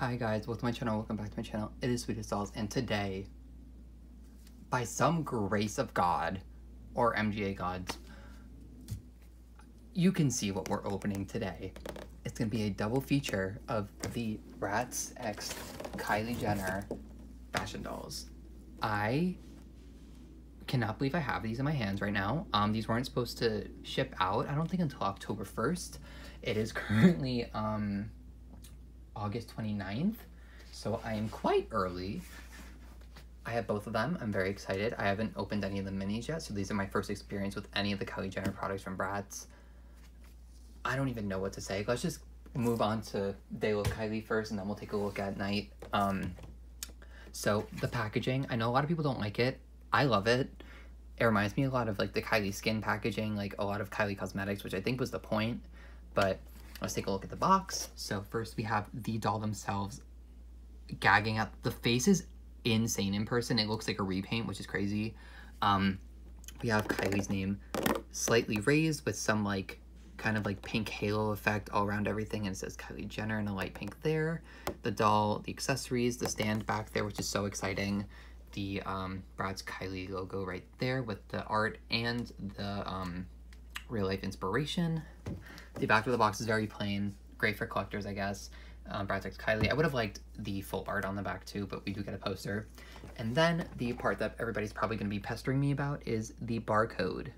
Hi guys, welcome to my channel, welcome back to my channel. It is Sweetest Dolls, and today, by some grace of God, or MGA gods, you can see what we're opening today. It's going to be a double feature of the BRATZ X Kylie Jenner fashion dolls. I cannot believe I have these in my hands right now. These weren't supposed to ship out, I don't think, until October 1st. It is currently, August 29th, so I am quite early. I have both of them. I'm very excited. I haven't opened any of the minis yet, so these are my first experience with any of the Kylie Jenner products from BRATZ. I don't even know what to say. Let's just move on to Day Look Kylie first, and then we'll take a look at Night. So the packaging, I know a lot of people don't like it. I love it. It reminds me a lot of like the Kylie Skin packaging, like a lot of Kylie Cosmetics, which I think was the point, but let's take a look at the box. So first we have the doll themselves gagging at the face is insane in person. It looks like a repaint, which is crazy. We have Kylie's name slightly raised with some like kind of like pink halo effect all around everything, and it says Kylie Jenner in a light pink there. The doll, the accessories, the stand back there, which is so exciting. The BRATZ Kylie logo right there with the art and the real life inspiration. The back of the box is very plain, great for collectors, I guess. BRATZ X Kylie. I would have liked the full art on the back too, but we do get a poster. And then the part that everybody's probably going to be pestering me about is the barcode.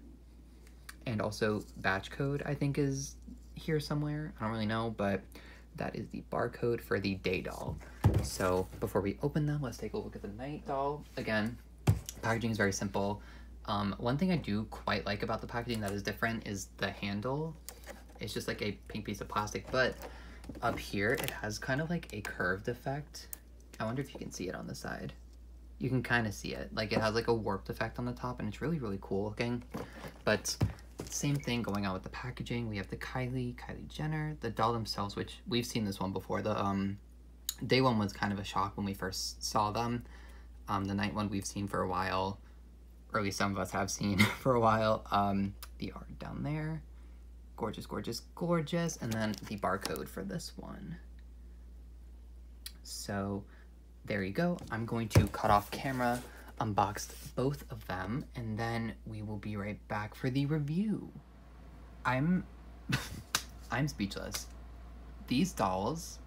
And also batch code, I think, is here somewhere. I don't really know, but that is the barcode for the day doll. So before we open them, let's take a look at the night doll. Again, packaging is very simple. One thing I do quite like about the packaging that is different is the handle. It's just like a pink piece of plastic, but up here it has kind of like a curved effect. I wonder if you can see it on the side. You can kind of see it. Like it has like a warped effect on the top, and it's really, really cool looking. But same thing going on with the packaging. We have the Kylie Jenner, the doll themselves, which we've seen this one before. The day one was kind of a shock when we first saw them. The night one we've seen for a while, or at least some of us have seen for a while. The art down there, gorgeous, gorgeous, gorgeous. And then the barcode for this one. So there you go. I'm going to cut off camera, unbox both of them, and then we will be right back for the review. I'm speechless. These dolls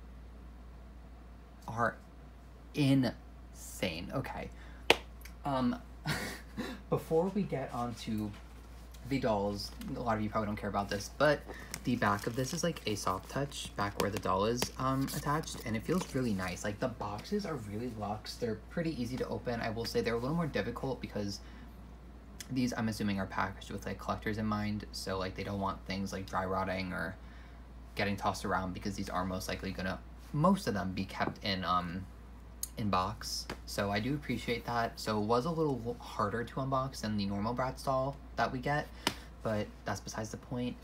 are insane. Okay. Before we get onto the dolls, a lot of you probably don't care about this, but the back of this is like a soft touch back where the doll is attached, and it feels really nice. Like the boxes are really luxe. They're pretty easy to open. I will say they're a little more difficult because these, I'm assuming, are packaged with like collectors in mind, so like they don't want things like dry rotting or getting tossed around, because these are most likely gonna, most of them, be kept in box. So I do appreciate that. So it was a little harder to unbox than the normal BRATZ doll that we get, but that's besides the point.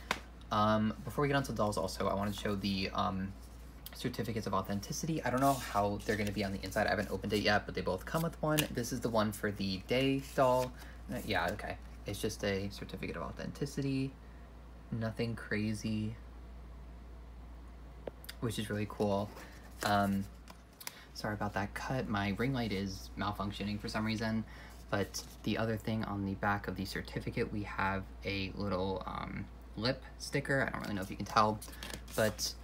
Before we get onto the dolls, also I want to show the certificates of authenticity. I don't know how they're going to be on the inside. I haven't opened it yet, but they both come with one. This is the one for the day doll. Yeah, okay. It's just a certificate of authenticity. Nothing crazy, which is really cool. Sorry about that cut. My ring light is malfunctioning for some reason. But the other thing on the back of the certificate, we have a little lip sticker. I don't really know if you can tell, but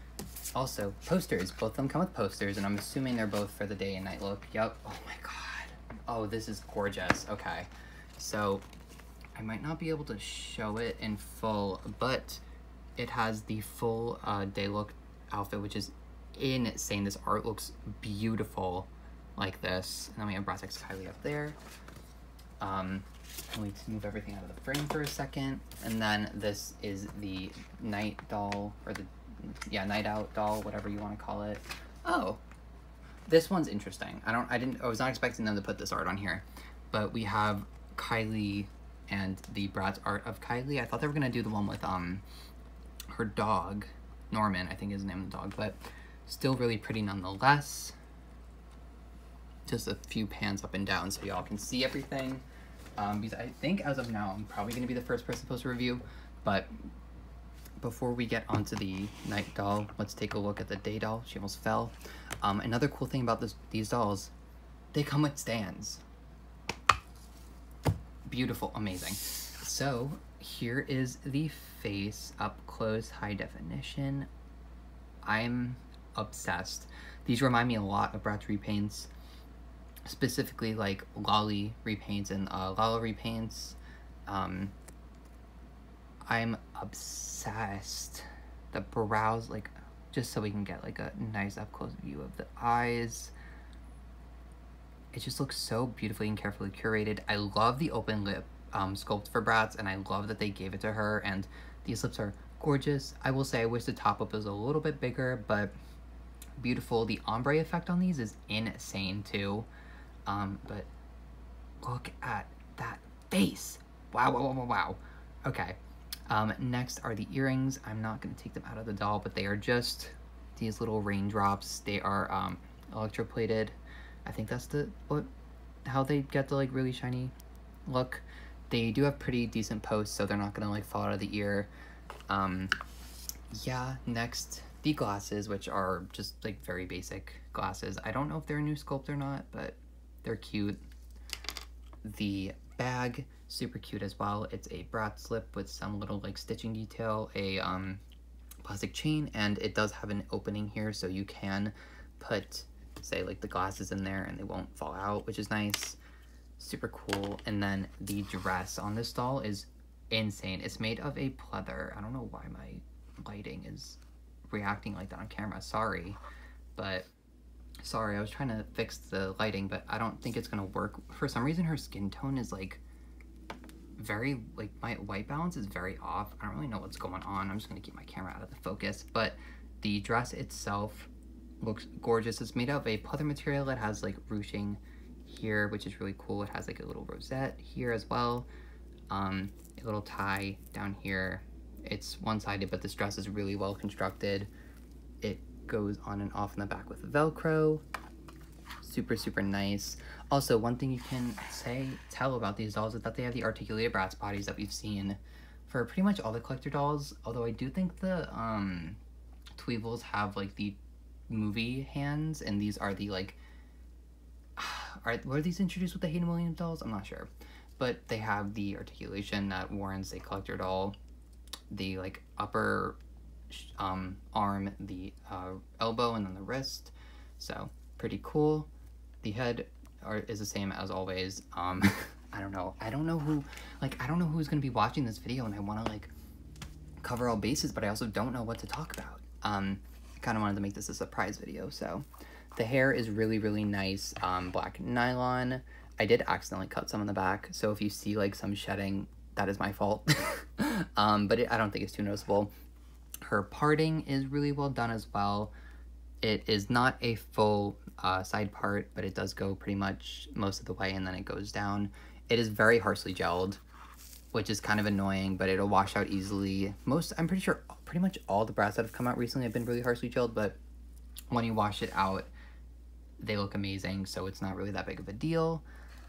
also posters. Both of them come with posters, and I'm assuming they're both for the day and night look. Yep. Oh my god. Oh, this is gorgeous. Okay. So I might not be able to show it in full, but it has the full day look outfit, which is insane. This art looks beautiful like this. And then we have BRATZ X Kylie up there. Let me move everything out of the frame for a second. And then this is the night doll, or the, yeah, night out doll, whatever you want to call it. Oh, this one's interesting. I was not expecting them to put this art on here, but we have Kylie and the BRATZ art of Kylie. I thought they were gonna do the one with her dog, Norman, I think is the name of the dog, but still really pretty nonetheless. Just a few pans up and down so y'all can see everything. Because I think as of now, I'm probably going to be the first person to post a review. But before we get onto the night doll, let's take a look at the day doll. She almost fell. Another cool thing about these dolls, they come with stands. Beautiful, amazing. So here is the face up close, high definition. I'm obsessed. These remind me a lot of BRATZ repaints, specifically like Lolly repaints and Lala repaints. I'm obsessed. The brows, like, just so we can get like a nice up close view of the eyes. It just looks so beautifully and carefully curated. I love the open lip sculpt for BRATZ, and I love that they gave it to her, and these lips are gorgeous. I will say I wish the top lip was a little bit bigger, but beautiful. The ombre effect on these is insane too. But look at that face. Wow, wow, wow, wow, wow. Okay. Next are the earrings. I'm not going to take them out of the doll, but they are just these little raindrops. They are electroplated. I think that's how they get the like really shiny look. They do have pretty decent posts, so they're not going to like fall out of the ear. Yeah, next, the glasses, which are just like very basic glasses. I don't know if they're a new sculpt or not, but they're cute. The bag, super cute as well. It's a BRATZ slip with some little like stitching detail, a plastic chain, and it does have an opening here, so you can put, say, like the glasses in there and they won't fall out, which is nice. Super cool. And then the dress on this doll is insane. It's made of a pleather. I don't know why my lighting is reacting like that on camera. Sorry, I was trying to fix the lighting, but I don't think it's gonna work. For some reason her skin tone is like very, like, my white balance is very off. I don't really know what's going on. I'm just gonna keep my camera out of the focus. But the dress itself looks gorgeous. It's made out of a pleather material that has like ruching here, which is really cool. It has like a little rosette here as well, a little tie down here. It's one-sided, but this dress is really well constructed. It goes on and off in the back with Velcro. Super, super nice. Also, one thing you can tell about these dolls is that they have the articulated BRATZ bodies that we've seen for pretty much all the collector dolls, although I do think the Tweevils have like the movie hands, and these are the like were these introduced with the Hayden Williams dolls? I'm not sure, but they have the articulation that warrants a collector doll. The like upper arm, the elbow, and then the wrist. So pretty cool. The head is the same as always. I don't know who's gonna be watching this video, and I want to like cover all bases, but I also don't know what to talk about. I kind of wanted to make this a surprise video. So the hair is really, really nice, black nylon. I did accidentally cut some in the back, so if you see like some shedding, that is my fault. But I don't think it's too noticeable. Her parting is really well done as well. It is not a full side part, but it does go pretty much most of the way, and then it goes down. It is very harshly gelled, which is kind of annoying, but it'll wash out easily. I'm pretty sure pretty much all the BRATZ that have come out recently have been really harshly gelled, but when you wash it out, they look amazing, so it's not really that big of a deal.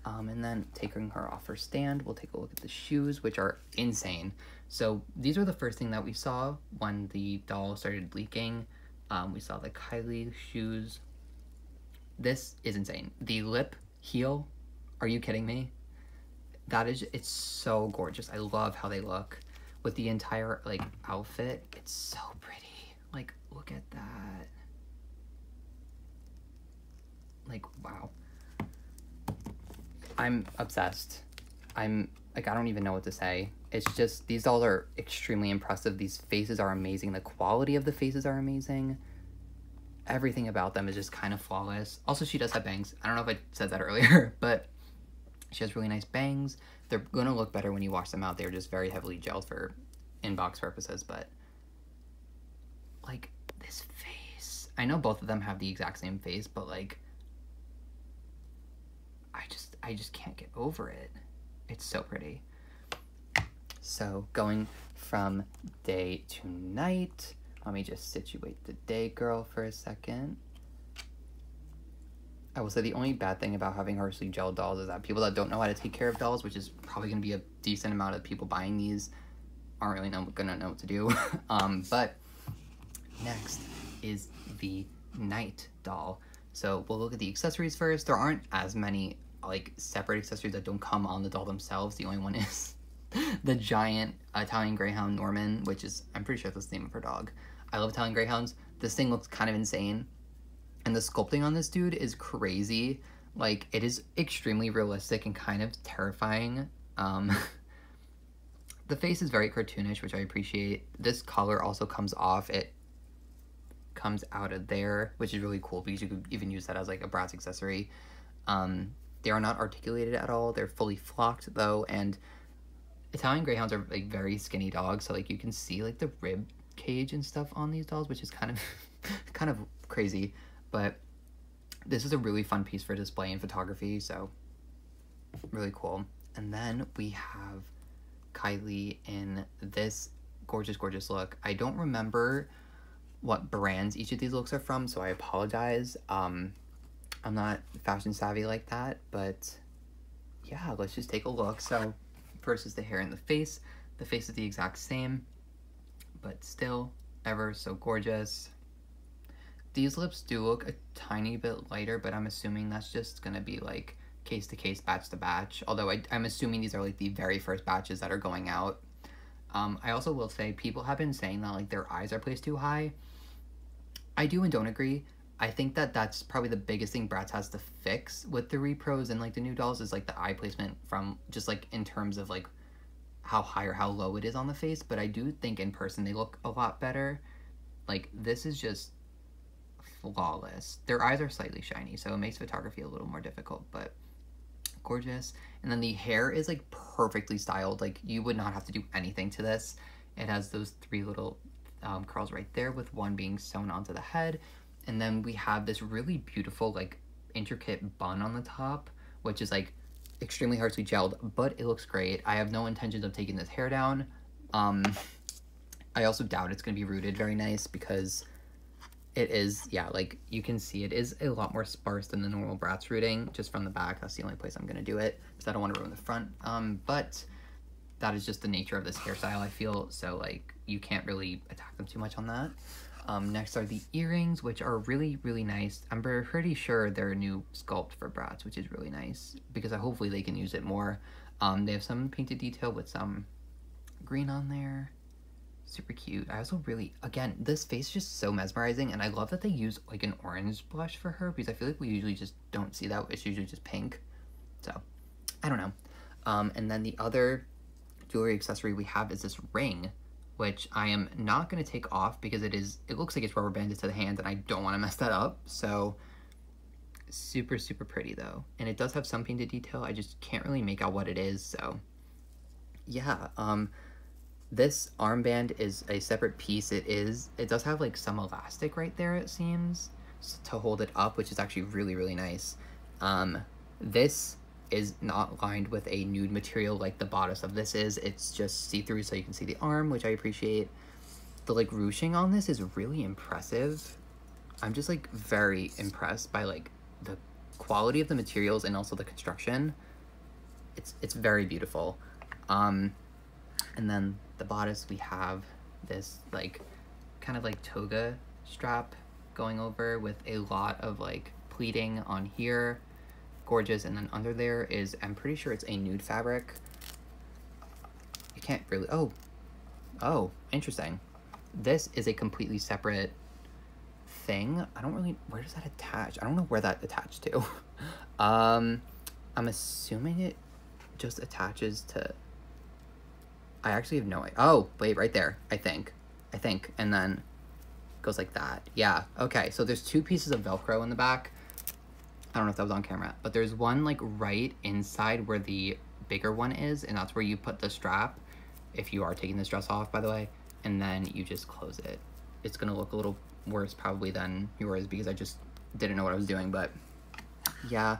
And then taking her off her stand, we'll take a look at the shoes, which are insane. So these were the first thing that we saw when the doll started leaking. We saw the Kylie shoes. This is insane. The lip heel, are you kidding me? It's so gorgeous. I love how they look with the entire like outfit. It's so pretty. Like, look at that. Like, wow. I'm obsessed. I don't even know what to say. It's just, these dolls are extremely impressive. These faces are amazing. The quality of the faces are amazing. Everything about them is just kind of flawless. Also, she does have bangs. I don't know if I said that earlier, but she has really nice bangs. They're gonna look better when you wash them out. They're just very heavily gelled for inbox purposes, but like, this face. I know both of them have the exact same face, but like, I just can't get over it. It's so pretty. So going from day to night, let me just situate the day girl for a second. I will say the only bad thing about having harshly gelled dolls is that people that don't know how to take care of dolls, which is probably going to be a decent amount of people buying these, aren't really gonna know what to do. But next is the Night doll. So we'll look at the accessories first. There aren't as many like separate accessories that don't come on the doll themselves. The only one is the giant Italian Greyhound Norman, which is, I'm pretty sure that's the name of her dog. I love Italian Greyhounds. This thing looks kind of insane. And the sculpting on this dude is crazy. Like, it is extremely realistic and kind of terrifying. The face is very cartoonish, which I appreciate. This collar also comes off. It comes out of there, which is really cool because you could even use that as like a BRATZ accessory. They are not articulated at all. They're fully flocked though, and Italian Greyhounds are like very skinny dogs, so like you can see like the rib cage and stuff on these dolls, which is kind of kind of crazy. But this is a really fun piece for display and photography, so really cool. And then we have Kylie in this gorgeous look. I don't remember what brands each of these looks are from, so I apologize. I'm not fashion savvy like that, but yeah, let's just take a look. So first is the hair and the face. The face is the exact same, but still ever so gorgeous. These lips do look a tiny bit lighter, but I'm assuming that's just gonna be like case to case, batch to batch. Although I'm assuming these are like the very first batches that are going out. I also will say people have been saying that like their eyes are placed too high. I do and don't agree. I think that that's probably the biggest thing BRATZ has to fix with the repros and like the new dolls is like the eye placement from just like in terms of like how high or how low it is on the face. But I do think in person they look a lot better. Like this is just flawless. Their eyes are slightly shiny, so it makes photography a little more difficult, but gorgeous. And then the hair is like perfectly styled. Like you would not have to do anything to this. It has those three little curls right there, with one being sewn onto the head. And then we have this really beautiful like intricate bun on the top, which is like extremely harshly gelled, but it looks great. I have no intentions of taking this hair down. I also doubt it's gonna be rooted very nice because it is, yeah, like you can see it is a lot more sparse than the normal BRATZ rooting. Just from the back, that's the only place I'm gonna do it because I don't want to ruin the front. But that is just the nature of this hairstyle, I feel. So like you can't really attack them too much on that. Next are the earrings, which are really nice. I'm pretty sure they're a new sculpt for BRATZ, which is really nice because hopefully they can use it more. They have some painted detail with some green on there. Super cute. I also really, again, this face is just so mesmerizing, and I love that they use like an orange blush for her because I feel like we usually just don't see that. It's usually just pink. So, I don't know. And then the other jewelry accessory we have is this ring, which I am not going to take off because it looks like it's rubber banded to the hand, and I don't want to mess that up. So, super pretty though. And it does have some painted detail. I just can't really make out what it is. So, yeah. This armband is a separate piece. It does have like some elastic right there, it seems, to hold it up, which is actually really nice. This is not lined with a nude material like the bodice of this is. It's just see-through so you can see the arm, which I appreciate. The like ruching on this is really impressive. I'm just like very impressed by like the quality of the materials and also the construction. It's very beautiful. And then the bodice, we have this like kind of like toga strap going over with a lot of like pleating on here. Gorgeous. And then under there is, I'm pretty sure it's a nude fabric. You can't really, oh, interesting. This is a completely separate thing. I don't really, where does that attach? I don't know where that attached to. I'm assuming it just attaches to, I actually have no idea. Oh, wait, right there, I think. And then goes like that. Yeah, okay, so there's two pieces of Velcro in the back. I don't know if that was on camera, but there's one like right inside where the bigger one is, and that's where you put the strap, if you are taking this dress off, by the way, and then you just close it. It's gonna look a little worse probably than yours because I just didn't know what I was doing, but yeah.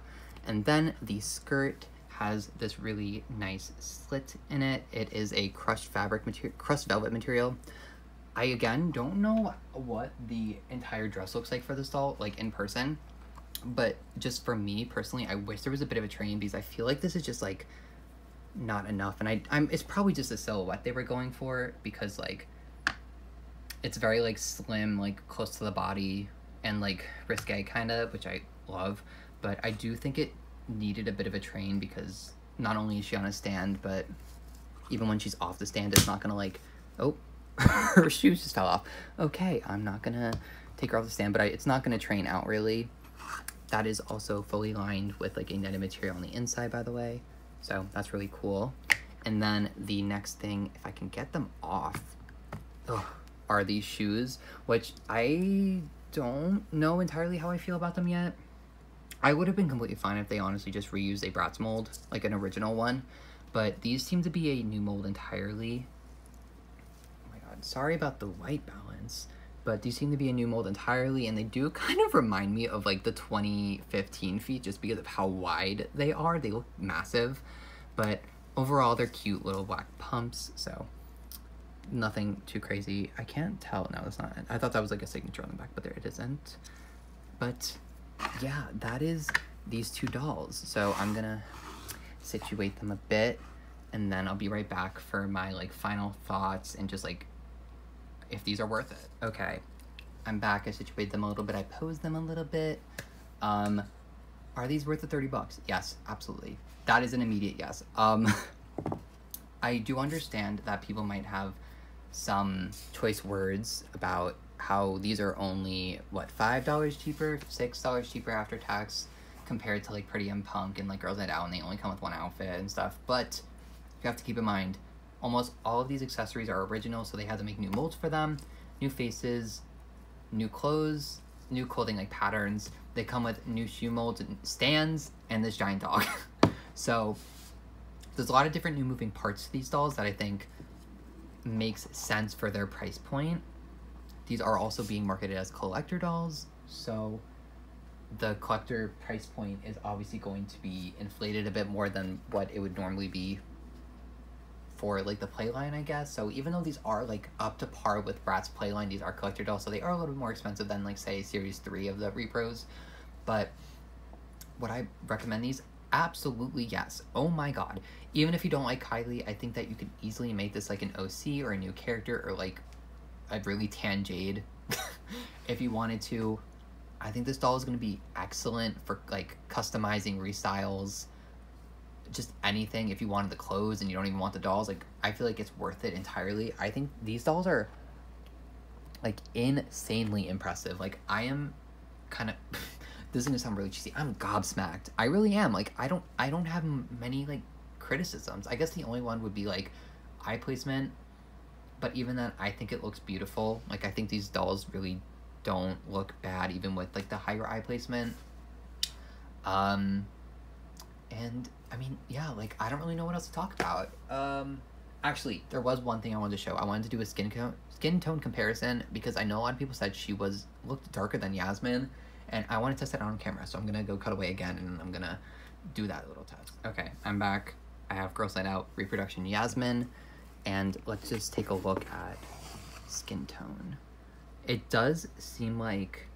And then the skirt has this really nice slit in it. It is a crushed velvet material. I again don't know what the entire dress looks like for this doll, like in person, but just for me personally, I wish there was a bit of a train because I feel like this is just like not enough, and it's probably just a silhouette they were going for because like it's very like slim, like close to the body, and like risque kind of, which I love, but I do think it needed a bit of a train because not only is she on a stand, but even when she's off the stand, it's not gonna like, oh, her shoes just fell off. Okay, I'm not gonna take her off the stand, but it's not gonna train out really. That is also fully lined with like a netted material on the inside, by the way. So that's really cool. And then the next thing, if I can get them off, are these shoes, which I don't know entirely how I feel about them yet. I would have been completely fine if they honestly just reused a BRATZ mold, like an original one. But these seem to be a new mold entirely. Oh my god, sorry about the white balance. But these seem to be a new mold entirely, and they do kind of remind me of like the 2015 feet just because of how wide they are. They look massive, but overall they're cute little black pumps, so nothing too crazy. I can't tell. No, that's not it. I thought that was like a signature on the back, but there it isn't. But yeah, that is these two dolls. So I'm gonna situate them a bit, and then I'll be right back for my like final thoughts and just like if these are worth it. Okay, I'm back. I situate them a little bit. I posed them a little bit. Are these worth the $30? Yes, absolutely. That is an immediate yes. I do understand that people might have some choice words about how these are only, what, $5 cheaper, $6 cheaper after tax compared to like Pretty and Punk and like Girls Night Out, and they only come with one outfit and stuff. But you have to keep in mind, almost all of these accessories are original, so they had to make new molds for them, new faces, new clothes, new clothing like patterns. They come with new shoe molds and stands and this giant dog. So there's a lot of different new moving parts to these dolls that I think makes sense for their price point. These are also being marketed as collector dolls, so the collector price point is obviously going to be inflated a bit more than what it would normally be for like the playline, I guess. So even though these are like up to par with BRATZ playline, these are collector dolls, so they are a little bit more expensive than like say series 3 of the repros. But would I recommend these? Absolutely yes. Oh my god. Even if you don't like Kylie, I think that you could easily make this like an OC or a new character or like a really tan Jade if you wanted to. I think this doll is going to be excellent for like customizing restyles, just anything. If you wanted the clothes and you don't even want the dolls, like I feel like it's worth it entirely. I think these dolls are like insanely impressive. Like I am kind of this is gonna sound really cheesy, I'm gobsmacked. I really am. Like I don't have many like criticisms. I guess the only one would be like eye placement, but even then I think it looks beautiful. Like I think these dolls really don't look bad even with like the higher eye placement. And I mean, yeah, like I don't really know what else to talk about. Actually, there was one thing I wanted to show. I wanted to do a skin tone comparison because I know a lot of people said she looked darker than Yasmin, and I want to test it on camera, so I'm gonna go cut away again and I'm gonna do that little test. Okay, I'm back. I have Girls Night Out reproduction Yasmin, and let's just take a look at skin tone. It does seem like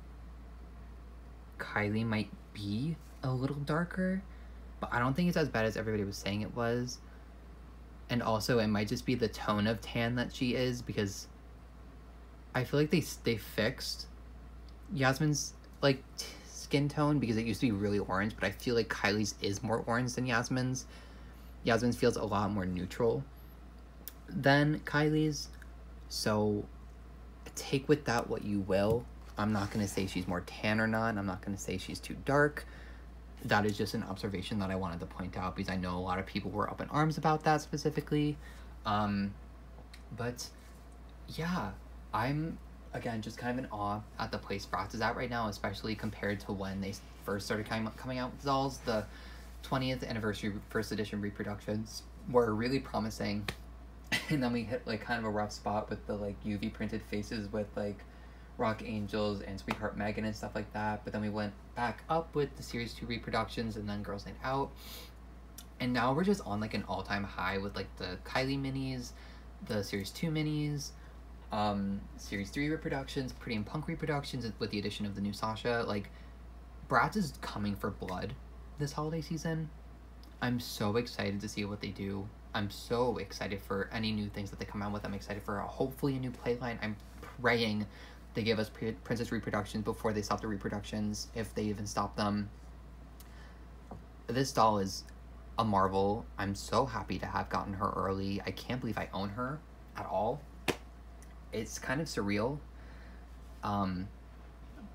Kylie might be a little darker, but I don't think it's as bad as everybody was saying it was. And also, it might just be the tone of tan that she is, because I feel like they fixed Yasmin's like skin tone, because it used to be really orange, but I feel like Kylie's is more orange than Yasmin's. Yasmin's feels a lot more neutral than Kylie's, so take with that what you will. I'm not going to say she's more tan or not. I'm not going to say she's too dark. That is just an observation that I wanted to point out, because I know a lot of people were up in arms about that specifically. But yeah, I'm, again, just kind of in awe at the place BRATZ is at right now, especially compared to when they first started coming out with dolls. The 20th anniversary first edition reproductions were really promising, and then we hit like kind of a rough spot with the like UV printed faces with like Rock Angels and Sweetheart Megan and stuff like that. But then we went back up with the Series 2 reproductions and then Girls Night Out. And now we're just on like an all-time high with like the Kylie minis, the Series 2 minis, Series 3 reproductions, Pretty and Punk reproductions with the addition of the new Sasha. Like, BRATZ is coming for blood this holiday season. I'm so excited to see what they do. I'm so excited for any new things that they come out with. I'm excited for hopefully a new playline. I'm praying They gave us princess reproductions before they stopped the reproductions, if they even stopped them. This doll is a marvel. I'm so happy to have gotten her early. I can't believe I own her at all. It's kind of surreal,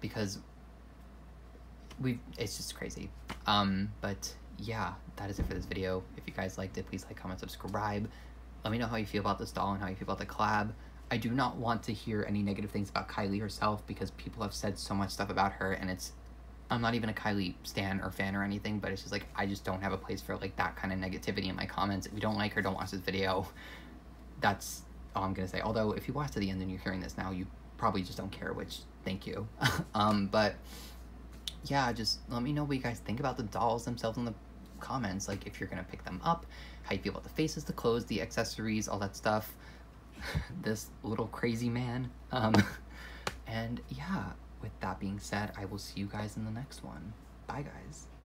because it's just crazy. But yeah, that is it for this video. If you guys liked it, please like, comment, subscribe. Let me know how you feel about this doll and how you feel about the collab. I do not want to hear any negative things about Kylie herself, because people have said so much stuff about her, and I'm not even a Kylie stan or fan or anything, but it's just like, I just don't have a place for like that kind of negativity in my comments. If you don't like her, don't watch this video. That's all I'm gonna say. Although if you watch to the end and you're hearing this now, you probably just don't care, which thank you. But yeah, just let me know what you guys think about the dolls themselves in the comments. Like, if you're gonna pick them up, how you feel about the faces, the clothes, the accessories, all that stuff. This little crazy man. And yeah, with that being said, I will see you guys in the next one. Bye, guys.